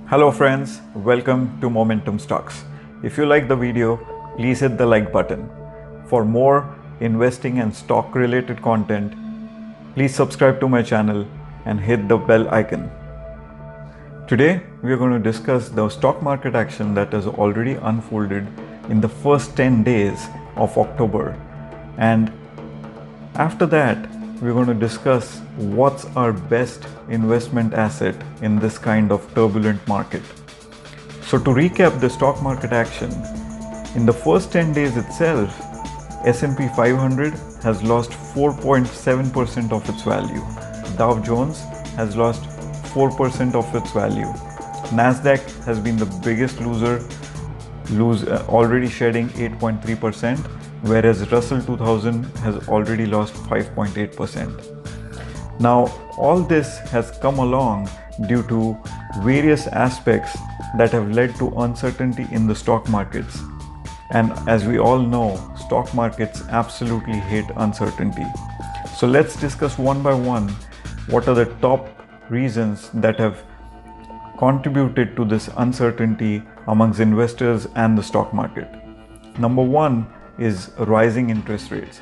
Hello friends, welcome to Momentum Stocks. If you like the video, please hit the like button. For more investing and stock related content, please subscribe to my channel and hit the bell icon. Today, we are going to discuss the stock market action that has already unfolded in the first 10 days of October. And after that, we're going to discuss what's our best investment asset in this kind of turbulent market. So to recap the stock market action, in the first 10 days itself, S&P 500 has lost 4.7% of its value. Dow Jones has lost 4% of its value. Nasdaq has been the biggest loser, already shedding 8.3%, whereas Russell 2000 has already lost 5.8%. Now, all this has come along due to various aspects that have led to uncertainty in the stock markets. And as we all know, stock markets absolutely hate uncertainty. So let's discuss one by one what are the top reasons that have contributed to this uncertainty amongst investors and the stock market. Number one is rising interest rates.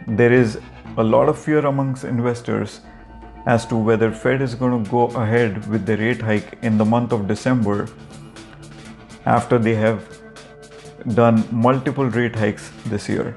There is a lot of fear amongst investors as to whether Fed is going to go ahead with the rate hike in the month of December after they have done multiple rate hikes this year.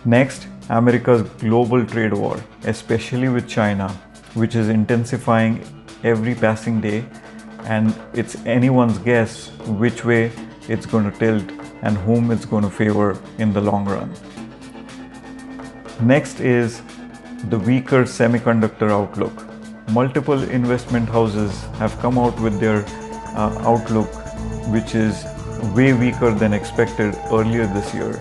Next, America's global trade war, especially with China, which is intensifying every passing day, and it's anyone's guess which way it's going to tilt and whom it's going to favor in the long run. Next is the weaker semiconductor outlook. Multiple investment houses have come out with their outlook, which is way weaker than expected earlier this year,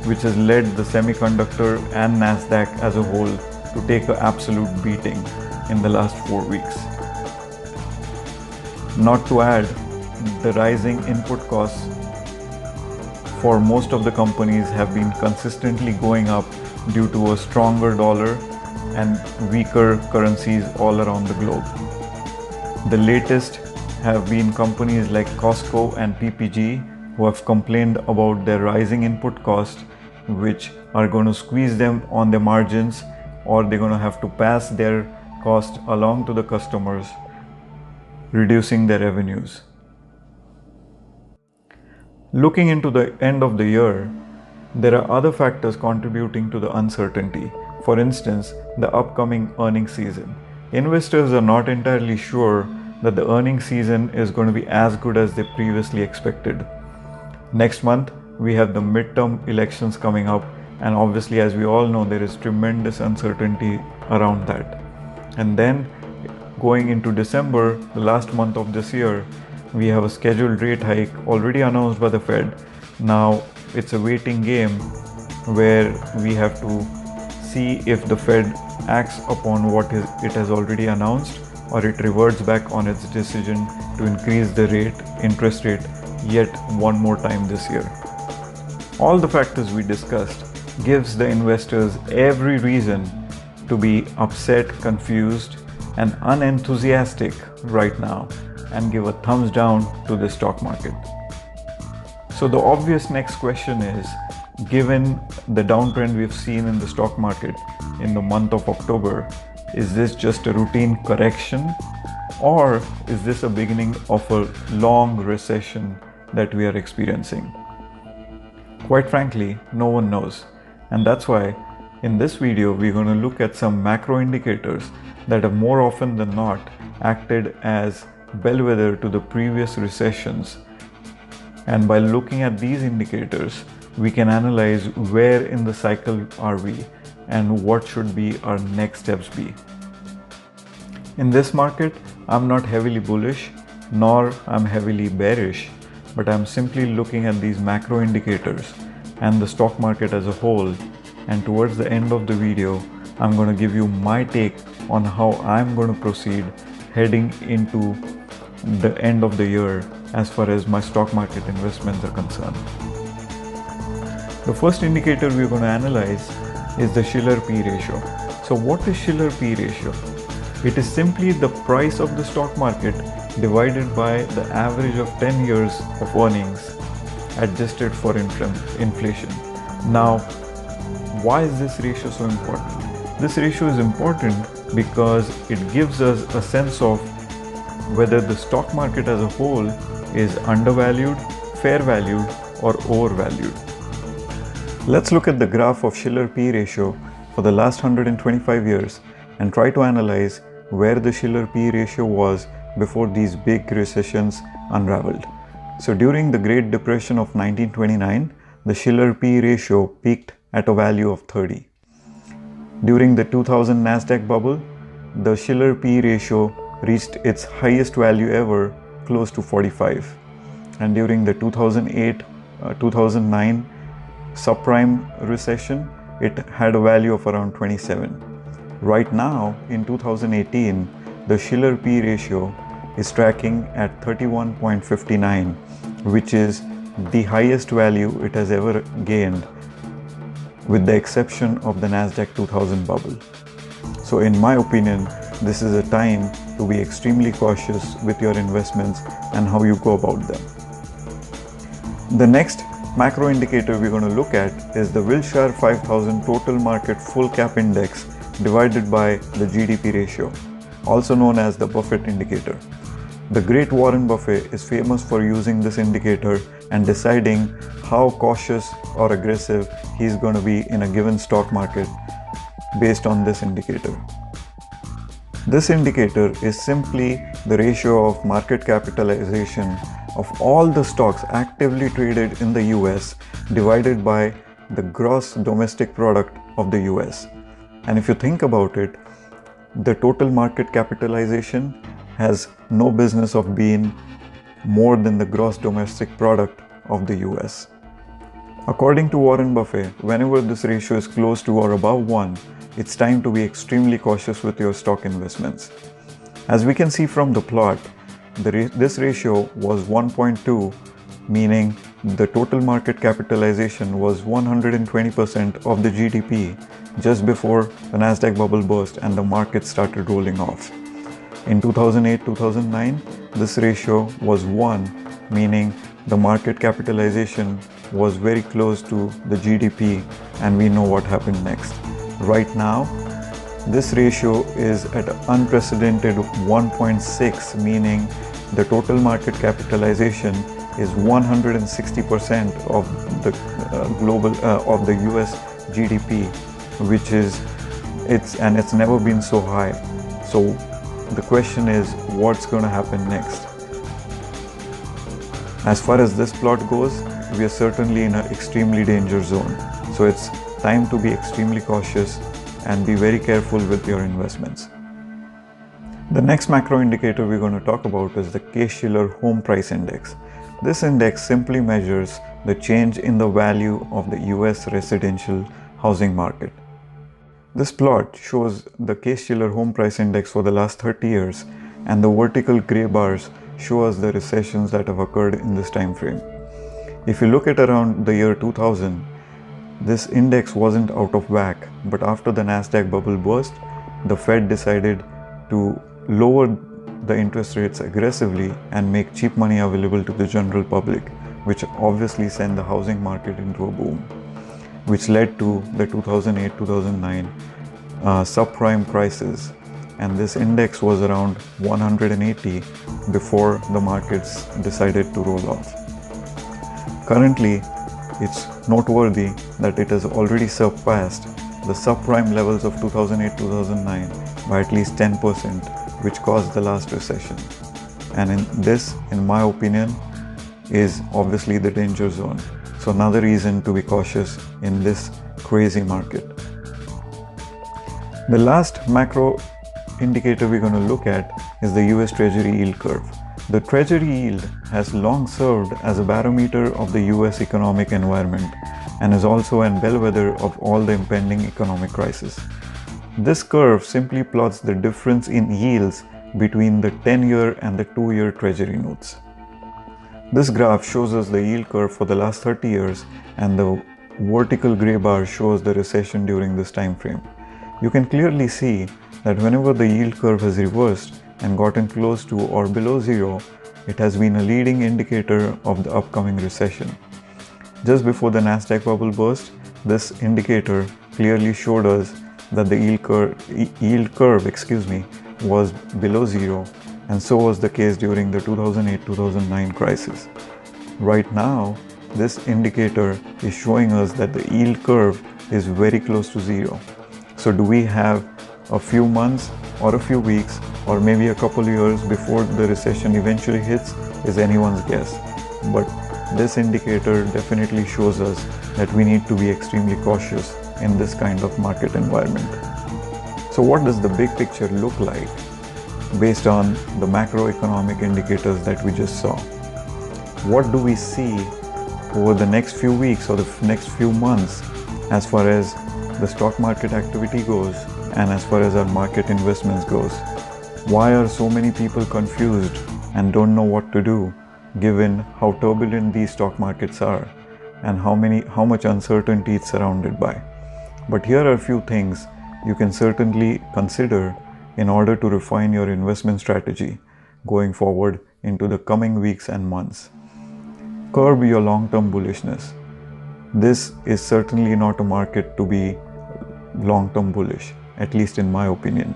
which has led the semiconductor and Nasdaq as a whole to take an absolute beating in the last 4 weeks. Not to add, the rising input costs for most of the companies have been consistently going up due to a stronger dollar and weaker currencies all around the globe. The latest have been companies like Costco and PPG who have complained about their rising input costs, which are going to squeeze them on their margins, or they're going to have to pass their cost along to the customers, reducing their revenues. Looking into the end of the year, there are other factors contributing to the uncertainty. For instance, the upcoming earnings season. Investors are not entirely sure that the earnings season is going to be as good as they previously expected. Next month, we have the midterm elections coming up, and obviously, as we all know, there is tremendous uncertainty around that. And then going into December, the last month of this year, we have a scheduled rate hike already announced by the Fed. Now it's a waiting game where we have to see if the Fed acts upon what it has already announced, or it reverts back on its decision to increase the interest rate yet one more time this year. All the factors we discussed gives the investors every reason to be upset, confused, and unenthusiastic right now, and give a thumbs down to the stock market. So the obvious next question is, given the downtrend we've seen in the stock market in the month of October, is this just a routine correction, or is this a beginning of a long recession that we are experiencing? Quite frankly, no one knows. And that's why in this video, we're going to look at some macro indicators that have more often than not acted as bellwether to the previous recessions. And by looking at these indicators, we can analyze where in the cycle are we and what should be our next steps be. In this market, I'm not heavily bullish, nor I'm heavily bearish, but I'm simply looking at these macro indicators and the stock market as a whole. And towards the end of the video, I'm going to give you my take on how I'm going to proceed heading into the end of the year as far as my stock market investments are concerned. The first indicator we're going to analyze is the Shiller P ratio. So what is Shiller P ratio? It is simply the price of the stock market divided by the average of 10 years of earnings adjusted for inflation. Now, why is this ratio so important? This ratio is important because it gives us a sense of whether the stock market as a whole is undervalued, fair valued, or overvalued. Let's look at the graph of Shiller P ratio for the last 125 years and try to analyze where the Shiller P ratio was before these big recessions unraveled. So during the Great Depression of 1929, the Shiller P ratio peaked at a value of 30. During the 2000 Nasdaq bubble, the Shiller P ratio reached its highest value ever, close to 45. And during the 2008-2009 subprime recession, it had a value of around 27. Right now, in 2018, the Shiller P ratio is tracking at 31.59, which is the highest value it has ever gained, with the exception of the Nasdaq 2000 bubble. So in my opinion, this is a time to be extremely cautious with your investments and how you go about them. The next macro indicator we're going to look at is the Wilshire 5000 Total Market Full Cap Index divided by the GDP ratio, also known as the Buffett indicator. The great Warren Buffett is famous for using this indicator and deciding how cautious or aggressive he's going to be in a given stock market based on this indicator. This indicator is simply the ratio of market capitalization of all the stocks actively traded in the US divided by the gross domestic product of the US. And if you think about it, the total market capitalization has no business of being more than the gross domestic product of the US. According to Warren Buffett, whenever this ratio is close to or above 1, it's time to be extremely cautious with your stock investments. As we can see from the plot, this ratio was 1.2, meaning the total market capitalization was 120% of the GDP just before the Nasdaq bubble burst and the market started rolling off. In 2008-2009, this ratio was 1, meaning the market capitalization was very close to the GDP, and we know what happened next. Right now, this ratio is at an unprecedented 1.6, meaning the total market capitalization is 160% of the of the US GDP, which is it's never been so high. So the question is, what's going to happen next? As far as this plot goes, we are certainly in an extremely danger zone. So it's time to be extremely cautious and be very careful with your investments. The next macro indicator we're going to talk about is the Case-Shiller Home Price Index. This index simply measures the change in the value of the US residential housing market. This plot shows the Case-Shiller Home Price Index for the last 30 years, and the vertical gray bars show us the recessions that have occurred in this time frame. If you look at around the year 2000, this index wasn't out of whack, but after the Nasdaq bubble burst, the Fed decided to lower the interest rates aggressively and make cheap money available to the general public, which obviously sent the housing market into a boom, which led to the 2008-2009 subprime crisis. And this index was around 180 before the markets decided to roll off. Currently, it's noteworthy that it has already surpassed the subprime levels of 2008-2009 by at least 10%, which caused the last recession. And in my opinion, is obviously the danger zone. So another reason to be cautious in this crazy market. The last macro indicator we're going to look at is the US Treasury yield curve. The Treasury yield has long served as a barometer of the US economic environment and is also a bellwether of all the impending economic crisis. This curve simply plots the difference in yields between the 10-year and the 2-year Treasury notes. This graph shows us the yield curve for the last 30 years, and the vertical gray bar shows the recession during this time frame. You can clearly see that whenever the yield curve has reversed, and gotten close to or below zero, it has been a leading indicator of the upcoming recession. Just before the Nasdaq bubble burst, this indicator clearly showed us that the yield curve was below zero, and so was the case during the 2008-2009 crisis. Right now, this indicator is showing us that the yield curve is very close to zero. So do we have a few months or a few weeks or maybe a couple years before the recession eventually hits is anyone's guess. But this indicator definitely shows us that we need to be extremely cautious in this kind of market environment. So what does the big picture look like based on the macroeconomic indicators that we just saw? What do we see over the next few weeks or the next few months as far as the stock market activity goes and as far as our market investments goes? Why are so many people confused and don't know what to do given how turbulent these stock markets are and how much uncertainty it's surrounded by? But here are a few things you can certainly consider in order to refine your investment strategy going forward into the coming weeks and months. Curb your long-term bullishness. This is certainly not a market to be long-term bullish, at least in my opinion.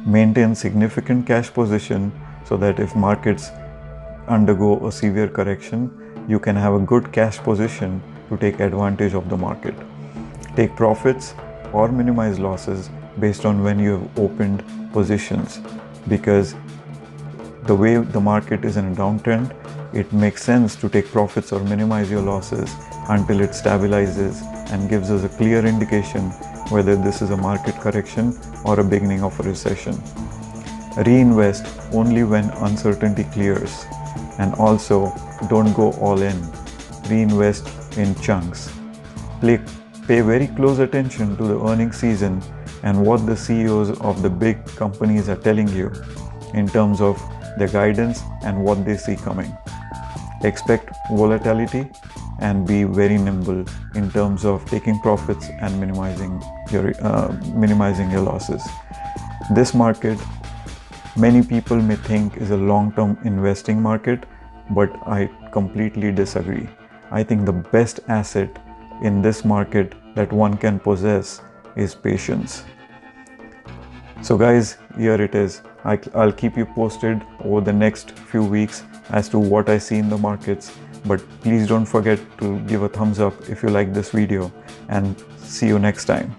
Maintain significant cash position so that if markets undergo a severe correction, you can have a good cash position to take advantage of the market. Take profits or minimize losses based on when you have opened positions, because the way the market is in a downtrend, it makes sense to take profits or minimize your losses until it stabilizes and gives us a clear indication whether this is a market correction or a beginning of a recession. Reinvest only when uncertainty clears, and also don't go all in. Reinvest in chunks. Pay very close attention to the earnings season and what the CEOs of the big companies are telling you in terms of their guidance and what they see coming. Expect volatility and be very nimble in terms of taking profits and minimizing your losses. This market, many people may think is a long-term investing market, but I completely disagree. I think the best asset in this market that one can possess is patience. So guys, here it is. I'll keep you posted over the next few weeks as to what I see in the markets, but please don't forget to give a thumbs up if you like this video, and see you next time.